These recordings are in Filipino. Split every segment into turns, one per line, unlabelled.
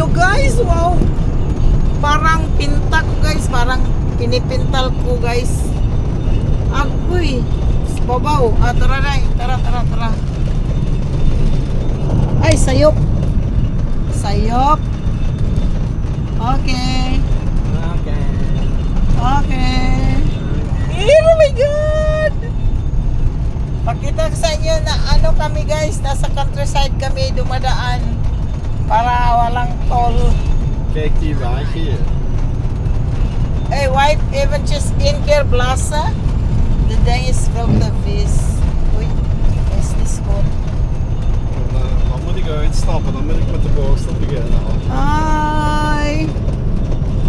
Look guys, wow. Parang pinta ko guys, parang pinipintal ko guys. Agoy. Babaw. Tara na. Tara. Ay, sayop. Okay. Oh my God! Pakita ko sa inyo na ano kami guys, nasa countryside kami dumadaan para walang toll.
Kijk die wagen hier.
Hey, wife, eventjes 1 keer blazen. De ding is veel te vis. Oei, is die schoon.
Dan moet ik uitstappen, dan moet ik met de borstel beginnen.
Hi!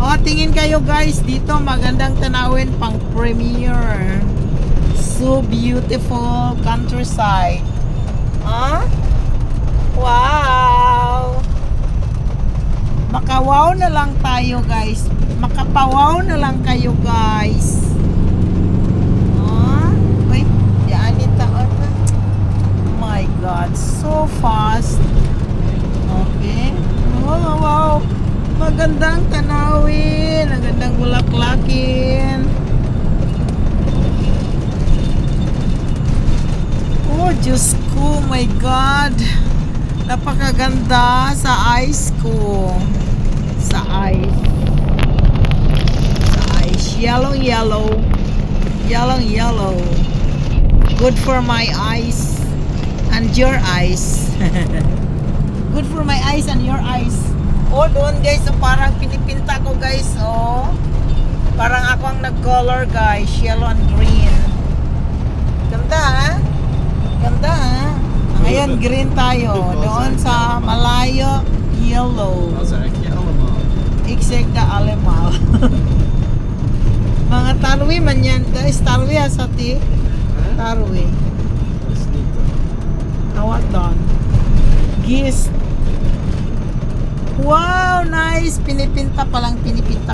Oh, tingin kayo guys, dito magandang tanawin pang premiere. So beautiful countryside. Huh? Wow! Makawaw na lang tayo guys. Makapawaw na lang kayo guys. Huh? Wait, yan itaon na. Oh my God, so fast. Okay. Oh, wow. Magandang tanawin, magandang bulaklakin. Oh, Diyos ko, my God. Napakaganda sa eyes ko. Sa eyes. Yellow. Good for my eyes and your eyes. Good for my eyes and your eyes. Oh, doon guys, so parang pinipinta ko guys, oh. Parang ako ang nag-color guys, yellow and green. Ganda ha? Ngayon green tayo. Doon sa malayo, yellow.
Dat zeg je allemaal.
Ik zeg dat allemaal. Mga tarwi man yan. Dat is tarwi ha, Sati? Tarwi.
Dat is niet
Wat dan? Gist. Wow, nice! Pinipinta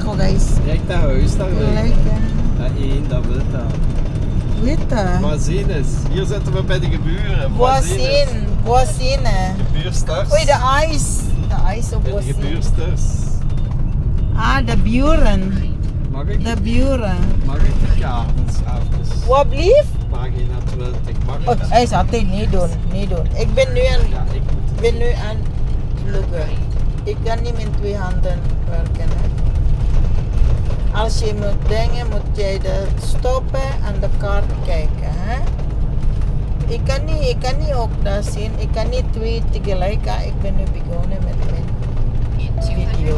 ko guys.
Kijk dat huis daar.
Lekker.
Dat één, dat wit daar.
Witte.
Voisines. Hier zitten we bij de geburen.
Boisine.
Gebuursters.
Oei, de ijs. De ijs op
De
Boisine.
gebuursters.
Ah, de buren.
Mag ik?
De buren.
Mag ik de kaartens even?
Wat blief?
Pagina 20. Mag ik
Oh,
dat?
hij zat het niet doen. Ik ben nu aan
Ja, ik moet het
vluggen. Ik kan niet met 2 handen werken. Hè. Als je moet dingen, moet je de stoppen en de kaart kijken. Hè. Ik kan niet ook dat zien. Ik kan niet 2 tegelijk. Hè. Ik ben nu begonnen met mijn video.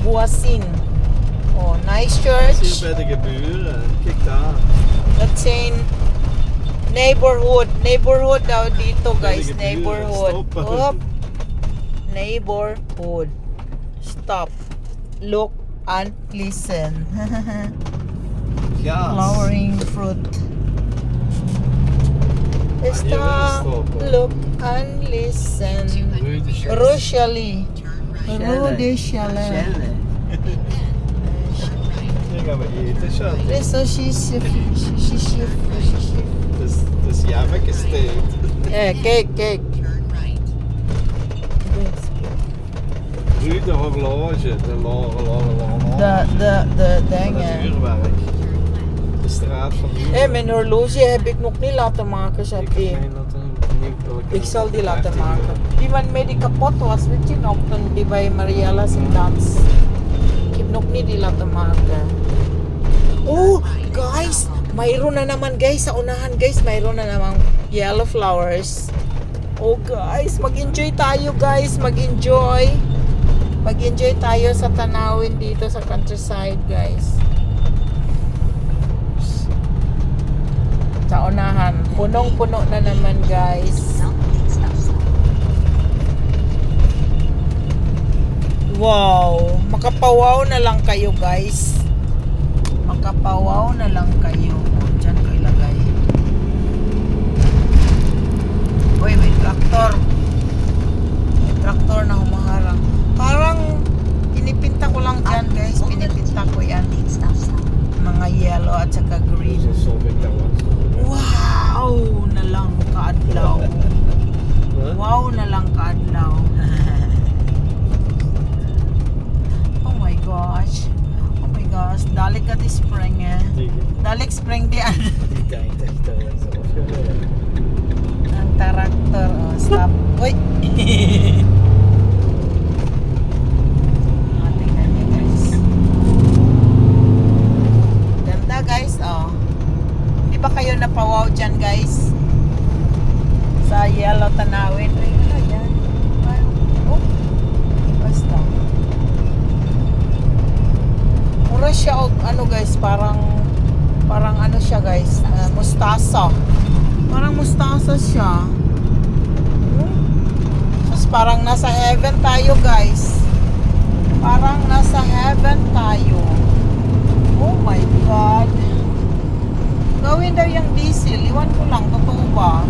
Boisine. Oh, nice
Hier
church.
bij de geburen. Kijk daar.
Dat zijn neighborhood daw dito guys,
Bij de geburen.
neighborhood.
Stoppen.
Op. Neighborhood. Stop. Look and listen.
Gaas.
Flowering fruit. Stop.
stoppen.
Look and listen.
Rue de Chaise.
Rochely. Rue de Chalet.
Hier gaan we eten, schat. Het is jammekesteed.
Kijk.
Rue de horloge. De
De
Van
dingen.
het uurwerk. De straat van het uurwerk.
Mijn horloge heb ik nog niet laten maken,
Ik heb
Shati.
mij laten
Ik zal die laten maken. Die man mee die kapot was, weet je nog, toen die bij Mariela's in dans. Ik heb nog niet die laten maken. Oh, guys! Mayroon na naman guys, sa unahan guys, mayroon na naman yellow flowers. Oh guys, mag-enjoy tayo guys, mag-enjoy. Mag-enjoy tayo sa tanawin dito sa countryside guys. Sa unahan, punong-puno na naman guys. Wow, makapawaw na lang kayo guys. Makapawaw na lang kayo. O, dyan ko ilagay. Uy, may traktor. May traktor na humaharang. Parang pinipinta ko lang dyan guys. Pinipinta ko yan. Mga yellow at saka green.
Zo ik dat was.
Wow! Na lang kaadlaw. Wow na lang kaadlaw. Oh my gosh. Oh my gosh. Dalik ka di spring eh. Dalik spring di ano. Ang taraktor. Oh, stop. Uy! Tingnan niyo guys. Ganda guys. Oh. Di ba kayo napawaw dyan guys? Sa Yellow Tanawin. Ay, wala yan. Ay, oh. Basta. Mura siya, ano guys, parang ano siya guys, mustasa. Parang mustasa siya. Tapos parang nasa heaven tayo guys. Parang nasa heaven tayo. Oh my God. Gawin daw yung diesel. Iwan ko lang, totoo ba?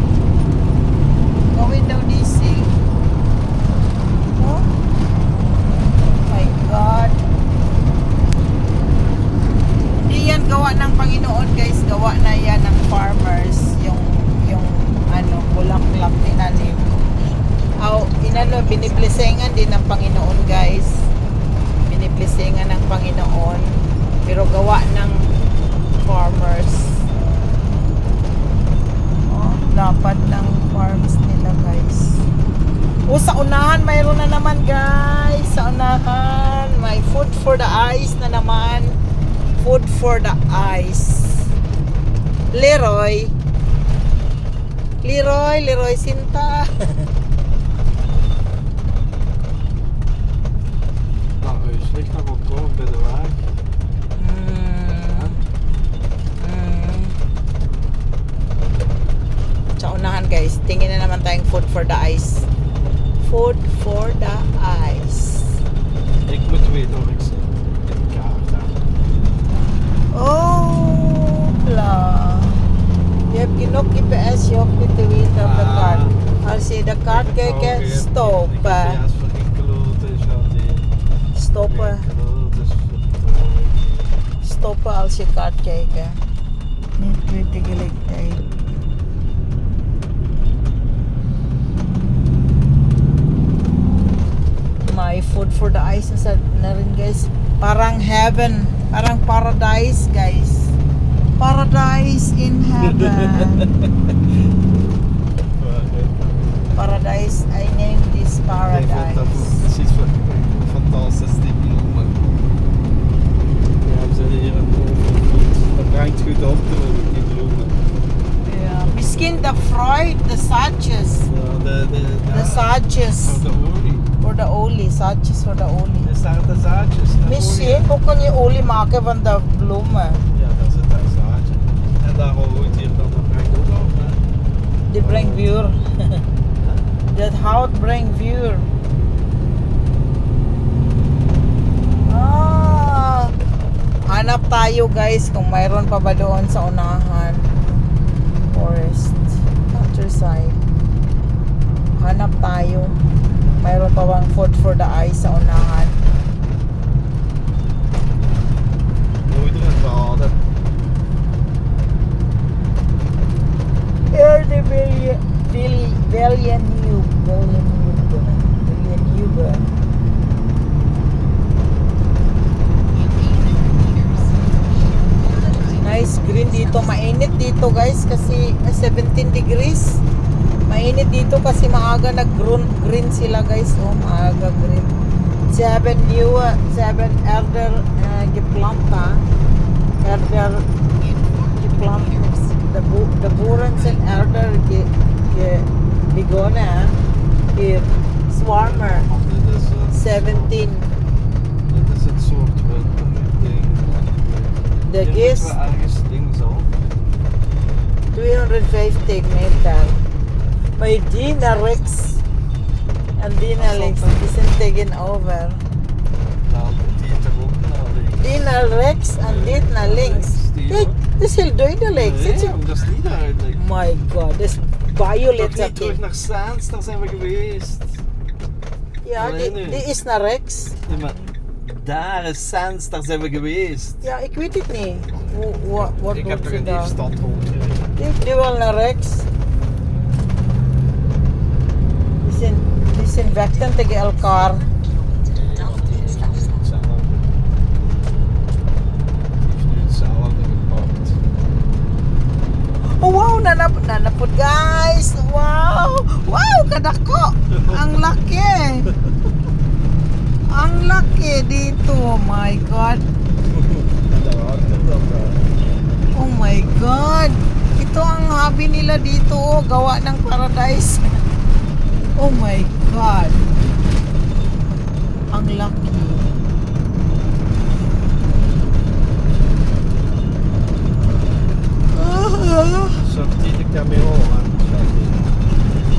Gawin daw diesel. Oh my God. Hindi yan gawa ng Panginoon guys. Gawa na yan ng farmers. Yung ano, bulaklak tinanim. Biniblisingan din ng Panginoon guys. Biniblisingan ng Panginoon. Pero gawa ng farmers. Dapat ng farms nila guys. Sa unahan mayroon na naman guys. Sa unahan may food for the eyes na naman. Food for the eyes. Leroy Sinta.
Ligt nog op kort bij de wagen.
Sa unahan guys, tingin na naman tayong food for the eyes. Food for the eyes.
Ik moet weten of ik zit in de kaart heb.
Oh, bla. Je hebt genoeg GPS, je hoeft niet te weten op de kaart. Als je de kaart kijkt, stoppen. Stoppen. Stoppen als je kaart kijkt. Niet weer tegelijkertijd. My food for the eyes na rin guys. Parang heaven. Parang paradise guys. Paradise in heaven. Paradise. I named this paradise.
Precies fantastisch die bloemen. Ja, we zijn hier dat brengt goed op die bloemen.
Ja, misschien de fruit, de zaadjes.
Ja,
De zaadjes.
Voor de olie.
For the olie, zaadjes voor de olie.
Er staan de zaadjes.
Misschien ook kan je olie maken van de bloemen.
Ja, daar zit daar zaadje. En daar hoort hier dan, dat brengt ook op. Hè?
Die brengt vuur. Dat hout brengt vuur. Hanap tayo guys kung mayroon pa ba doon sa unahan. Forest. Countryside. Hanap tayo. Mayroon pa bang food for the eyes sa unahan.
Nooit erin gehouden.
Here the Villeneuve. Nice green dito. Mainit dito guys kasi 17 degrees. Mainit dito kasi maaga nag-green sila guys. Oh, maaga green. 7 elder geplanta. Elder geplanta. De boeren zijn elder begonnen. Hier, Swarmer.
Dit is
17.
Dit is het soort ding.
De
Hier
gist
moeten we ergens linksop.
250 meter. May die naar rechts en die naar links. Die zijn tegenover.
Nou, die toch ook naar links.
Die naar rechts en dit naar links. Kijk, dat is heel duidelijk.
Nee,
Zit je?
dat is niet duidelijk.
My god, dat is violet.
Toch niet terug naar Saans, daar zijn we geweest.
Ja,
Alleen nu.
die is naar rechts.
Ja, maar daar is Saans, daar zijn we geweest.
Ja, ik weet het niet. Wat
Ik
doet
heb toch
ze
in die
daar?
stad rondgereden.
Die wil naar rechts. Die Vechten tegen elkaar. Oh wow, nanapod guys. Wow. Wow, kadako. Ang laki. Ang laki dito. Oh my god. Oh my god. Ito ang hobby nila dito. Oh, gawa ng paradise. Oh my god. Ang laki.
Sortie de camion.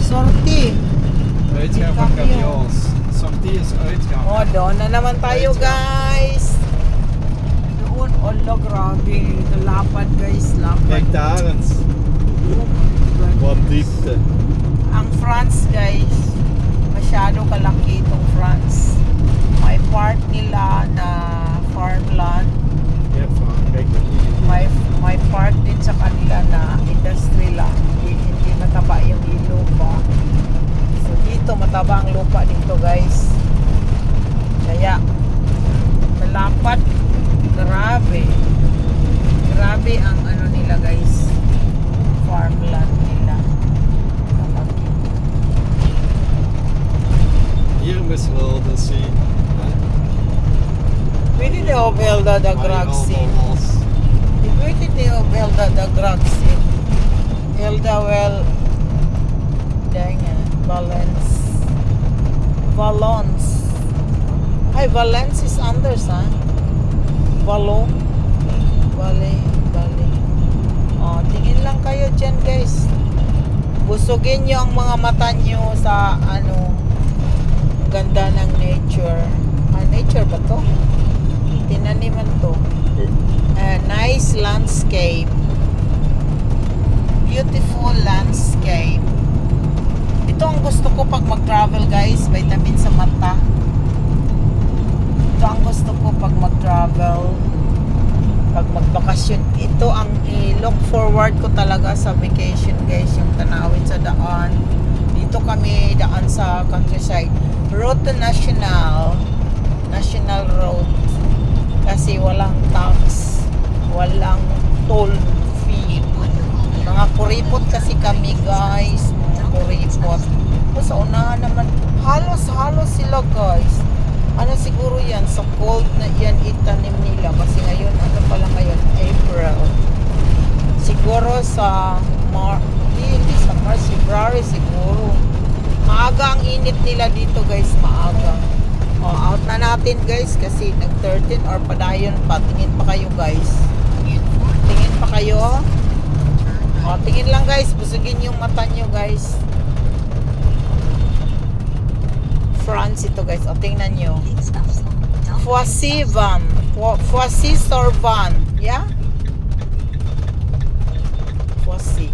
Sortie.
Uitgaan van camions. Sortie is uitgaan.
Oh, doon na naman tayo guys. Doon, olo, grabe. Lapad guys, lapad.
Kijk daar eens.
Oh my God.
Wat diepte.
Ang France guys, masyado kalaki itong France. May part nila na farmland.
Je hebt Frankrijk.
May part din sa kanila na industry lang. Hindi mataba yung lupa. So dito mataba ang lupa dito guys. Kaya malapad. Grabe. Grabe ang ano nila guys. Farmland nila. Kalaki.
Hier müssen wir das zien.
Weet je of Elda de Graag zien? Ik weet het niet of Elda de Graag zien. Elda wel dingen. Valence. Ay, Valence is anders ha. Vale. Oh, tingin lang kayo dyan guys. Busugin nyo ang mga mata nyo sa ano, ganda ng nature. Nature ba to? Tinaniman to. Nice landscape. Beautiful landscape. Ito ang gusto ko pag mag-travel guys. Vitamin sa mata. Ito ang gusto ko pag mag-travel. Pag magbakasyon. Ito ang i-look forward ko talaga sa vacation guys. Yung tanawin sa daan. Dito kami daan sa countryside. Road to National Road. Kasi walang tax, walang toll fee. Mga kuripot kasi kami guys, mga kuripot. O sa unahan naman, halos sila guys. Ano siguro yan, sa cold na yan itanim nila. Kasi ngayon, ano pala ngayon, April. Siguro sa hindi sa March, February siguro. Maaga ang init nila dito guys, maaga. Out na natin guys kasi nag 13 or padayon pa. Tingin pa kayo guys. Tingin pa kayo. Tingin lang guys. Busugin yung mata nyo guys. France ito guys. Tingnan nyo. Foissy-sur-Van. Yeah? Foissy.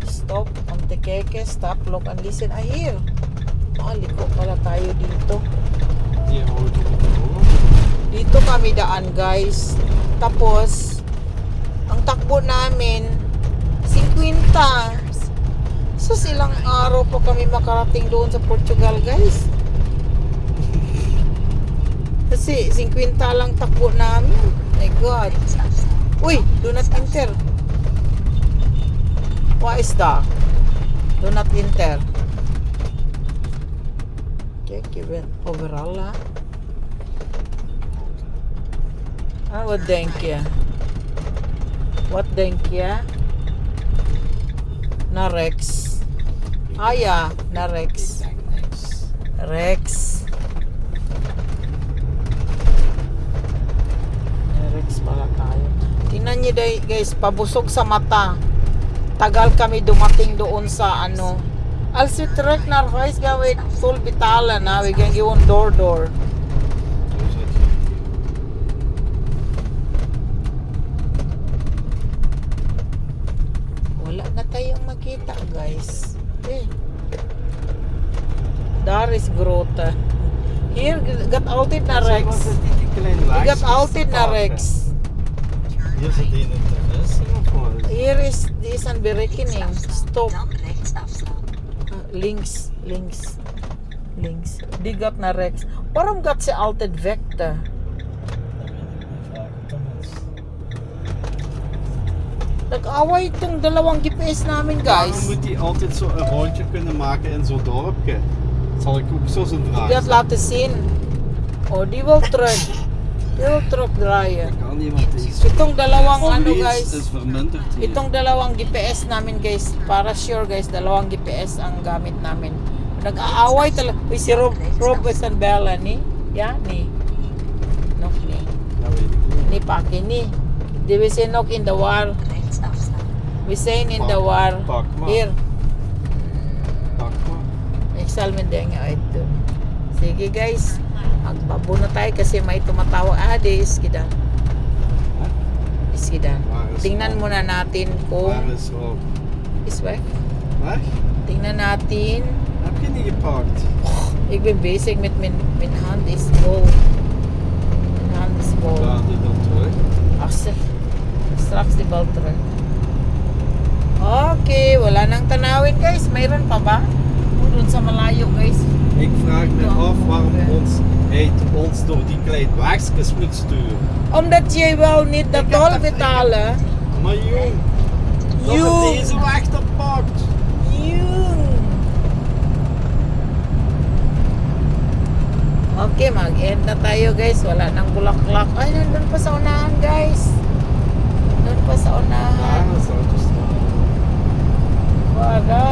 Stop. Ontekeke. Stop. Look and listen. Here. Liko pala tayo dito. Dito kami daan guys. Tapos ang takbo namin 50. So silang araw po kami makarating doon sa Portugal guys. Kasi 50 lang takbo namin. My God. Uy, do not enter. What is that? Do not enter. Given overall what denk je? Wat denk je? Naar rechts. Ja, naar rechts. Rechts. Rechts pala tayo. Tingnan niyo guys, pabusog sa mata. Tagal kami dumating doon sa ano. Als we terug naar huis gaan we full betalen. We gaan gewoon door. Wala na tayong makita guys. Daar is grote. Hier gaat altijd naar rechts. Je gaat altijd naar rechts.
Hier zit een interesse of wat?
Hier is een berekening. Stop. Links. Links. Die gaat naar rechts. Waarom gaat ze altijd weg?
Dat weet ik niet. Vraag het aan ons.
Nag-away itong dalawang GPS namin,
Waarom
guys.
moet hij altijd zo een rondje kunnen maken in zo'n dorpje? Dat zal ik ook zo zijn vraag
Die gaat
stellen.
laten zien. Oh, die wil terug. Die wil terugdraaien.
Kan niemand deze.
Itong dalawang ano,
Police
guys.
is verminderd hier.
Itong dalawang GPS namin, guys. Para sure, guys, dalawang GPS ang gamit namin. Nag-aaway talaga. Uy, si Rob Bella ni. Ya, ni. Nok ni.
Ja, weet ik niet.
Ni Paki ni. Di we say nok in the war. We say in the war.
Pak maar.
Here.
Pak maar.
Exalmin din nga ito. Sige guys. Magbabo na tayo kasi may tumatawag. Di iskidan. Iskidan.
Waar is
Tingnan
Rob?
muna natin kung
Waar is Rob?
is weg.
Weg?
Tingnan natin.
Heb je niet gepakt?
Ik ben bezig met mijn hand is vol. Mijn hand is vol.
Waar die dan terug?
Ach zeg. Straks die bal terug. Okay, wala nang tanawin guys. Mayroon pa ba? Doon sa malayo guys.
Ik vraag me
Ja,
af waarom
oké.
hij ons door die kleine wegjes moet sturen.
Omdat jij wel niet de
Ik heb
tol
dat-
betalen.
Maar jong, dat
Jong.
het deze weg dan pakt.
Yung. Okay, mag-end na tayo guys. Wala nang bulaklak. Ay, nandun pa sa unahan guys. Nandun pa sa unahan.
Daar is de autostrade.
Wala.